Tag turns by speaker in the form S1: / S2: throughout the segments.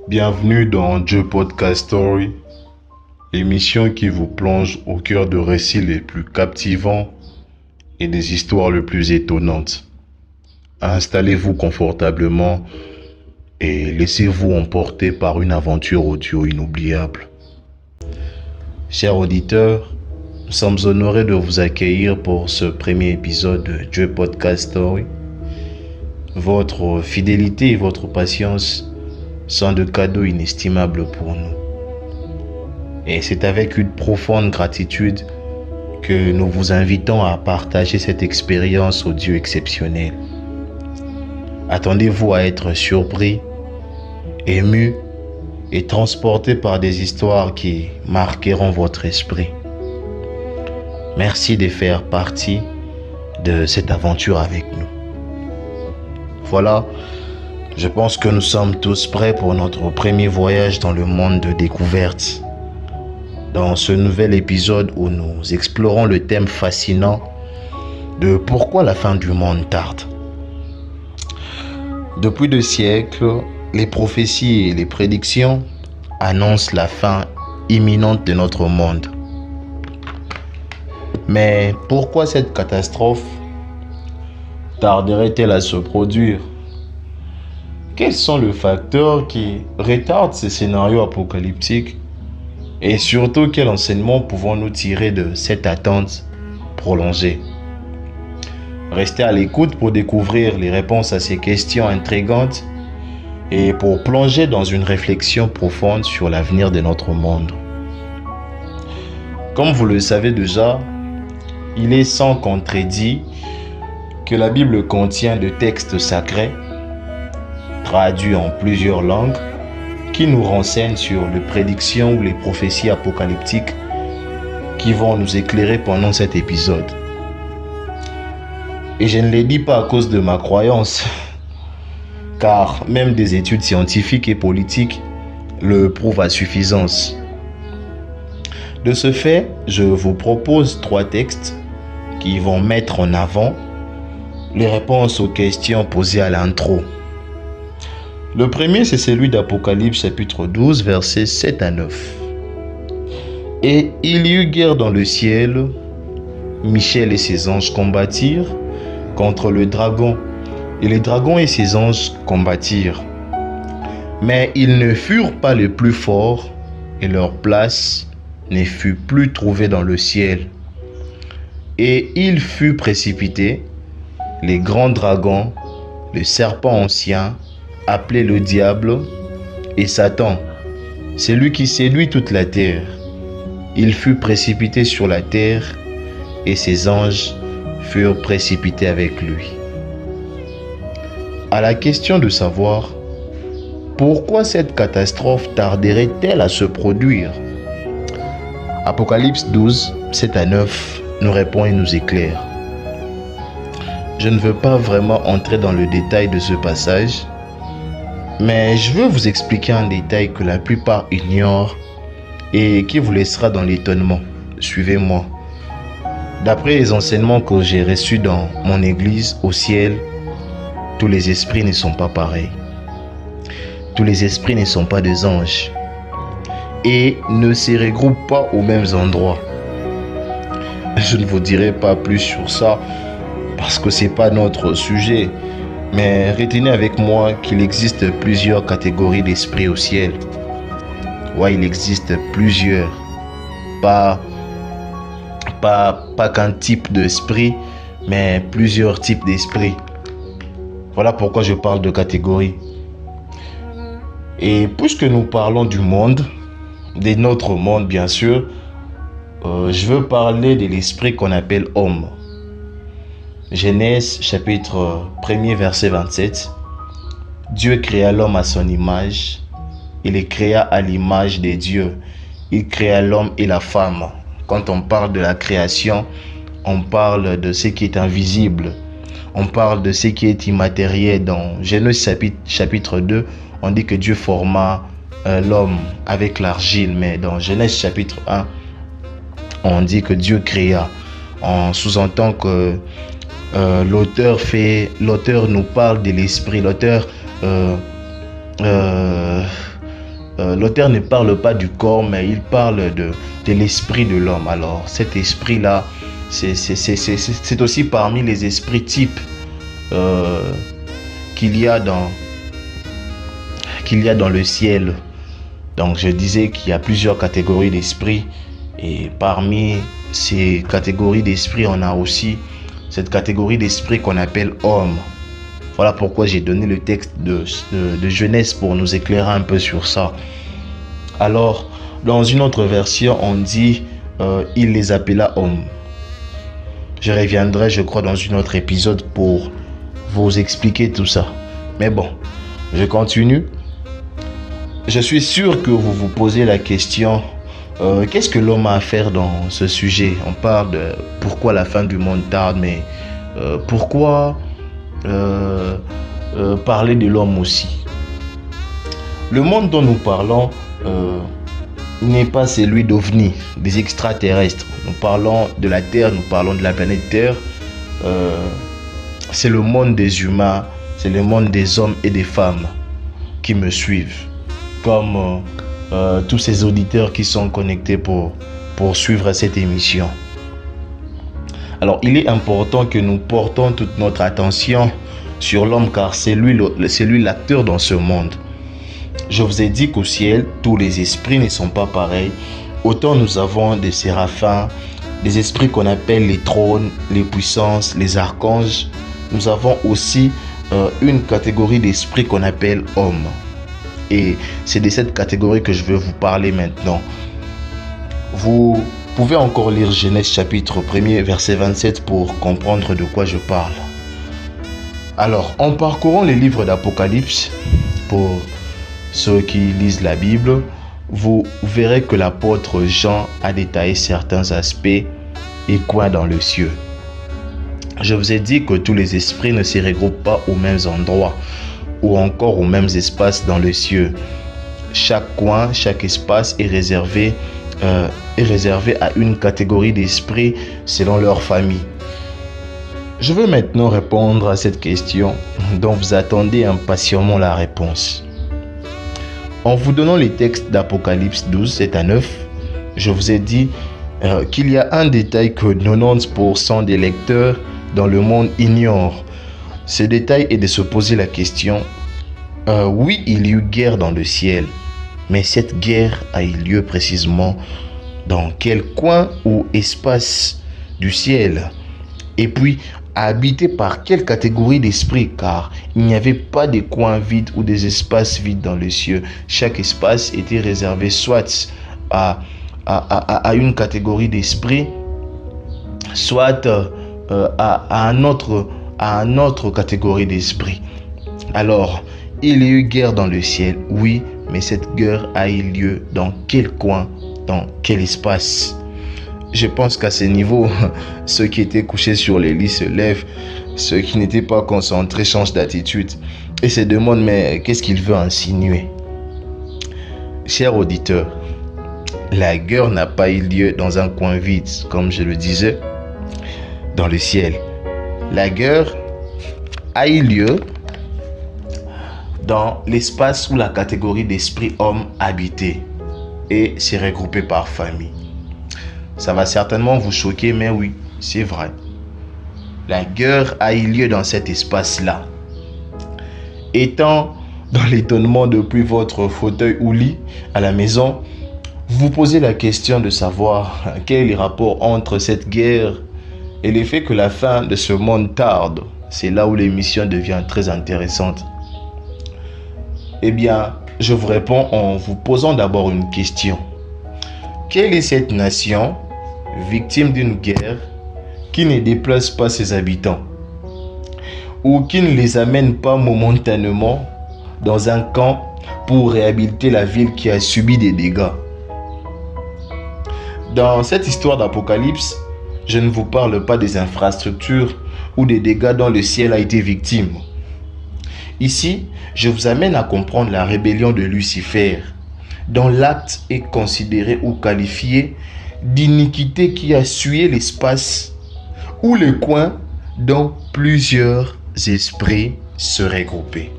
S1: Bienvenue dans Dieu Podcast Story, l'émission qui vous plonge au cœur de récits les plus captivants et des histoires les plus étonnantes. Installez-vous confortablement et laissez-vous emporter par une aventure audio inoubliable. Chers auditeurs, nous sommes honorés de vous accueillir pour ce premier épisode de Dieu Podcast Story. Votre fidélité et votre patience sont de cadeaux inestimables pour nous. Et c'est avec une profonde gratitude que nous vous invitons à partager cette expérience audio exceptionnelle. Attendez-vous à être surpris, ému et transporté par des histoires qui marqueront votre esprit. Merci de faire partie de cette aventure avec nous. Voilà. Je pense que nous sommes tous prêts pour notre premier voyage dans le monde de découverte. Dans ce nouvel épisode où nous explorons le thème fascinant de pourquoi la fin du monde tarde. Depuis des siècles, les prophéties et les prédictions annoncent la fin imminente de notre monde. Mais pourquoi cette catastrophe tarderait-elle à se produire ? Quels sont les facteurs qui retardent ces scénarios apocalyptiques? Et surtout, quel enseignement pouvons-nous tirer de cette attente prolongée? Restez à l'écoute pour découvrir les réponses à ces questions intrigantes et pour plonger dans une réflexion profonde sur l'avenir de notre monde. Comme vous le savez déjà, il est sans contredit que la Bible contient des textes sacrés traduits en plusieurs langues, qui nous renseignent sur les prédictions ou les prophéties apocalyptiques qui vont nous éclairer pendant cet épisode. Et je ne les dis pas à cause de ma croyance, car même des études scientifiques et politiques le prouvent à suffisance. De ce fait, je vous propose 3 textes qui vont mettre en avant les réponses aux questions posées à l'intro. Le premier, c'est celui d'Apocalypse chapitre 12, versets 7 à 9. Et il y eut guerre dans le ciel. Michel et ses anges combattirent contre le dragon. Et le dragon et ses anges combattirent. Mais ils ne furent pas les plus forts, et leur place ne fut plus trouvée dans le ciel. Et il fut précipité, les grands dragons, le serpent ancien, appelé le diable, et Satan, celui qui séduit toute la terre. Il fut précipité sur la terre, et ses anges furent précipités avec lui. À la question de savoir pourquoi cette catastrophe tarderait-elle à se produire, Apocalypse 12, 7 à 9 nous répond et nous éclaire. Je ne veux pas vraiment entrer dans le détail de ce passage, mais je veux vous expliquer un détail que la plupart ignorent et qui vous laissera dans l'étonnement. Suivez-moi. D'après les enseignements que j'ai reçus dans mon église au ciel, tous les esprits ne sont pas pareils. Tous les esprits ne sont pas des anges et ne se regroupent pas aux mêmes endroits. Je ne vous dirai pas plus sur ça parce que ce n'est pas notre sujet. Mais retenez avec moi qu'il existe plusieurs catégories d'esprits au ciel. Ouais, il existe plusieurs. Pas qu'un type d'esprit, mais plusieurs types d'esprits. Voilà pourquoi je parle de catégories. Et puisque nous parlons du monde, de notre monde bien sûr, je veux parler de l'esprit qu'on appelle homme. Genèse chapitre 1er verset 27. Dieu créa l'homme à son image. Il les créa à l'image de Dieu. Il créa l'homme et la femme. Quand on parle de la création, on parle de ce qui est invisible. On parle de ce qui est immatériel. Dans Genèse chapitre 2, on dit que Dieu forma l'homme avec l'argile. Mais dans Genèse chapitre 1, on dit que Dieu créa. On sous-entend que l'auteur nous parle de l'esprit. L'auteur l'auteur ne parle pas du corps, mais il parle de l'esprit de l'homme. Alors, cet esprit-là, c'est aussi parmi les esprits types qu'il y a dans le ciel. Donc, je disais qu'il y a plusieurs catégories d'esprits. Et parmi ces catégories d'esprits, on a aussi cette catégorie d'esprit qu'on appelle homme. Voilà pourquoi j'ai donné le texte de Genèse pour nous éclairer un peu sur ça. Alors, dans une autre version, on dit il les appela hommes. Je reviendrai, je crois, dans un autre épisode pour vous expliquer tout ça. Mais bon, je continue. Je suis sûr que vous vous posez la question, qu'est-ce que l'homme a à faire dans ce sujet? On parle de pourquoi la fin du monde tarde, mais pourquoi parler de l'homme aussi? Le monde dont nous parlons n'est pas celui d'OVNI, des extraterrestres. Nous parlons de la Terre, nous parlons de la planète Terre. C'est le monde des humains, c'est le monde des hommes et des femmes qui me suivent. Comme tous ces auditeurs qui sont connectés pour suivre cette émission. Alors, il est important que nous portons toute notre attention sur l'homme, car c'est lui l'acteur dans ce monde. Je vous ai dit qu'au ciel, tous les esprits ne sont pas pareils. Autant nous avons des séraphins, des esprits qu'on appelle les trônes, les puissances, les archanges. Nous avons aussi une catégorie d'esprits qu'on appelle hommes. Et c'est de cette catégorie que je veux vous parler maintenant. Vous pouvez encore lire Genèse chapitre 1er, verset 27 pour comprendre de quoi je parle. Alors, en parcourant les livres d'Apocalypse, pour ceux qui lisent la Bible, vous verrez que l'apôtre Jean a détaillé certains aspects et coins dans le ciel. Je vous ai dit que tous les esprits ne se regroupent pas aux mêmes endroits ou encore aux mêmes espaces dans le ciel. Chaque coin, chaque espace est réservé à une catégorie d'esprits selon leur famille. Je veux maintenant répondre à cette question dont vous attendez impatiemment la réponse. En vous donnant les textes d'Apocalypse 12, 7 à 9, je vous ai dit qu'il y a un détail que 90% des lecteurs dans le monde ignorent. Ce détail est de se poser la question, oui, il y a eu guerre dans le ciel, mais cette guerre a eu lieu précisément dans quel coin ou espace du ciel? Et puis, habité par quelle catégorie d'esprit? Car il n'y avait pas de coins vides ou des espaces vides dans le ciel. Chaque espace était réservé soit à une catégorie d'esprit, soit à une autre catégorie d'esprit. Alors, il y a eu guerre dans le ciel, oui, mais cette guerre a eu lieu dans quel coin, dans quel espace? Je pense qu'à ce niveau, ceux qui étaient couchés sur les lits se lèvent, ceux qui n'étaient pas concentrés changent d'attitude et se demandent, mais qu'est-ce qu'il veut insinuer? Chers auditeurs, la guerre n'a pas eu lieu dans un coin vide, comme je le disais, dans le ciel. La guerre a eu lieu dans l'espace où la catégorie d'esprit homme habitait et s'est regroupée par famille. Ça va certainement vous choquer, mais oui, c'est vrai. La guerre a eu lieu dans cet espace-là. Étant dans l'étonnement depuis votre fauteuil ou lit à la maison, vous vous posez la question de savoir quel est le rapport entre cette guerre et le fait que la fin de ce monde tarde. C'est là où l'émission devient très intéressante. Eh bien, je vous réponds en vous posant d'abord une question. Quelle est cette nation victime d'une guerre qui ne déplace pas ses habitants ou qui ne les amène pas momentanément dans un camp pour réhabiliter la ville qui a subi des dégâts? Dans cette histoire d'Apocalypse, je ne vous parle pas des infrastructures ou des dégâts dont le ciel a été victime. Ici, je vous amène à comprendre la rébellion de Lucifer, dont l'acte est considéré ou qualifié d'iniquité qui a souillé l'espace ou le coin dont plusieurs esprits se regroupaient.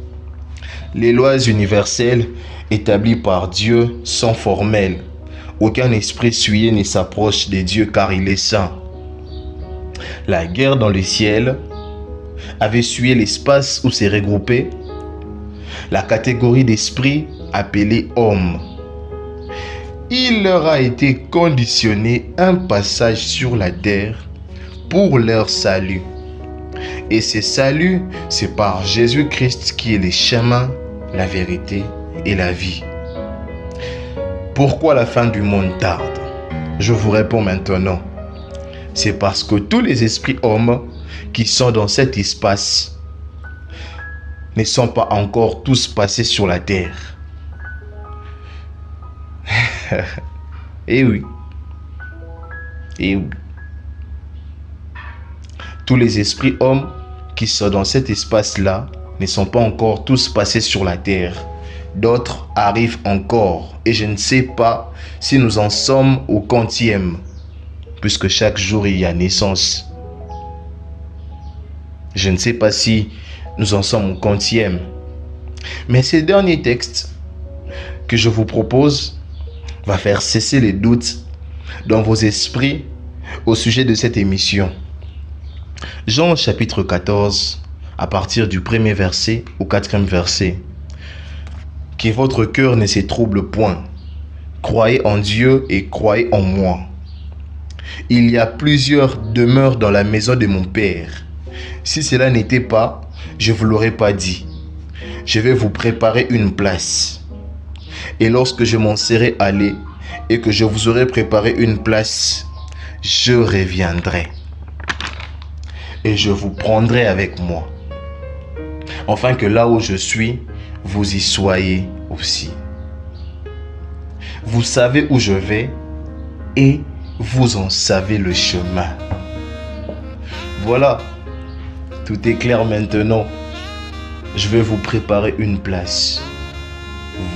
S1: Les lois universelles établies par Dieu sont formelles. Aucun esprit souillé ne s'approche de Dieu car il est saint. La guerre dans le ciel avait souillé l'espace où s'est regroupée la catégorie d'esprits appelée hommes. Il leur a été conditionné un passage sur la terre pour leur salut. Et ce salut, c'est par Jésus-Christ qui est le chemin, la vérité et la vie. Pourquoi la fin du monde tarde? Je vous réponds maintenant. C'est parce que tous les esprits hommes qui sont dans cet espace ne sont pas encore tous passés sur la terre. Eh oui. Eh oui. Tous les esprits hommes qui sont dans cet espace-là ne sont pas encore tous passés sur la terre. D'autres arrivent encore. Et je ne sais pas si nous en sommes au 40e, puisque chaque jour il y a naissance. Je ne sais pas si nous en sommes au 40e. Mais ce dernier texte que je vous propose va faire cesser les doutes dans vos esprits au sujet de cette émission. Jean chapitre 14, à partir du 1er verset au 4e verset. Que votre cœur ne se trouble point. Croyez en Dieu et croyez en moi. Il y a plusieurs demeures dans la maison de mon Père. Si cela n'était pas, je ne vous l'aurais pas dit. Je vais vous préparer une place. Et lorsque je m'en serai allé et que je vous aurai préparé une place, je reviendrai. Et je vous prendrai avec moi. Afin que là où je suis, vous y soyez aussi. Vous savez où je vais et vous en savez le chemin. Voilà, tout est clair maintenant. Je vais vous préparer une place,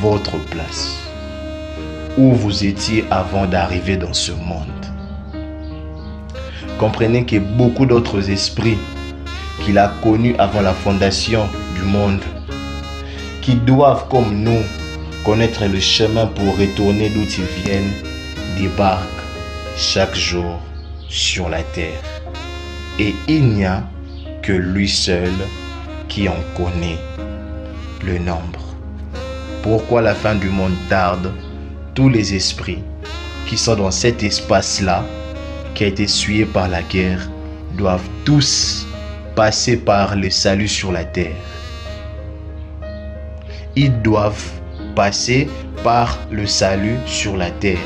S1: votre place, où vous étiez avant d'arriver dans ce monde. Comprenez que beaucoup d'autres esprits qu'il a connus avant la fondation du monde, qui doivent, comme nous, connaître le chemin pour retourner d'où ils viennent, débarquent chaque jour sur la terre. Et il n'y a que lui seul qui en connaît le nombre. Pourquoi la fin du monde tarde? Tous les esprits qui sont dans cet espace-là, qui a été souillé par la guerre, doivent tous passer par le salut sur la terre. Ils doivent passer par le salut sur la terre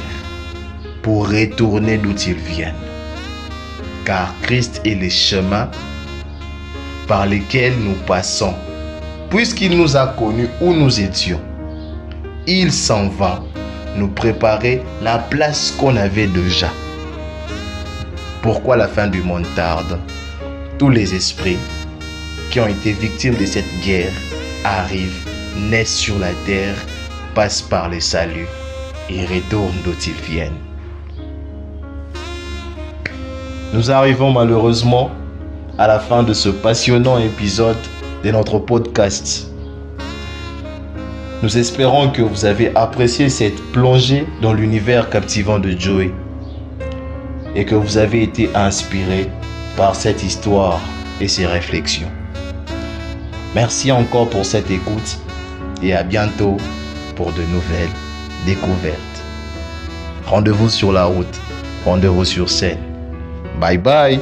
S1: pour retourner d'où ils viennent. Car Christ est le chemin par lequel nous passons. Puisqu'il nous a connus où nous étions, il s'en va nous préparer la place qu'on avait déjà. Pourquoi la fin du monde tarde? Tous les esprits qui ont été victimes de cette guerre arrivent, naissent sur la terre, passent par le salut et retournent d'où ils viennent. Nous arrivons malheureusement à la fin de ce passionnant épisode de notre podcast. Nous espérons que vous avez apprécié cette plongée dans l'univers captivant de Joey et que vous avez été inspiré par cette histoire et ses réflexions. Merci encore pour cette écoute et à bientôt pour de nouvelles découvertes. Rendez-vous sur la route, rendez-vous sur scène. Bye bye.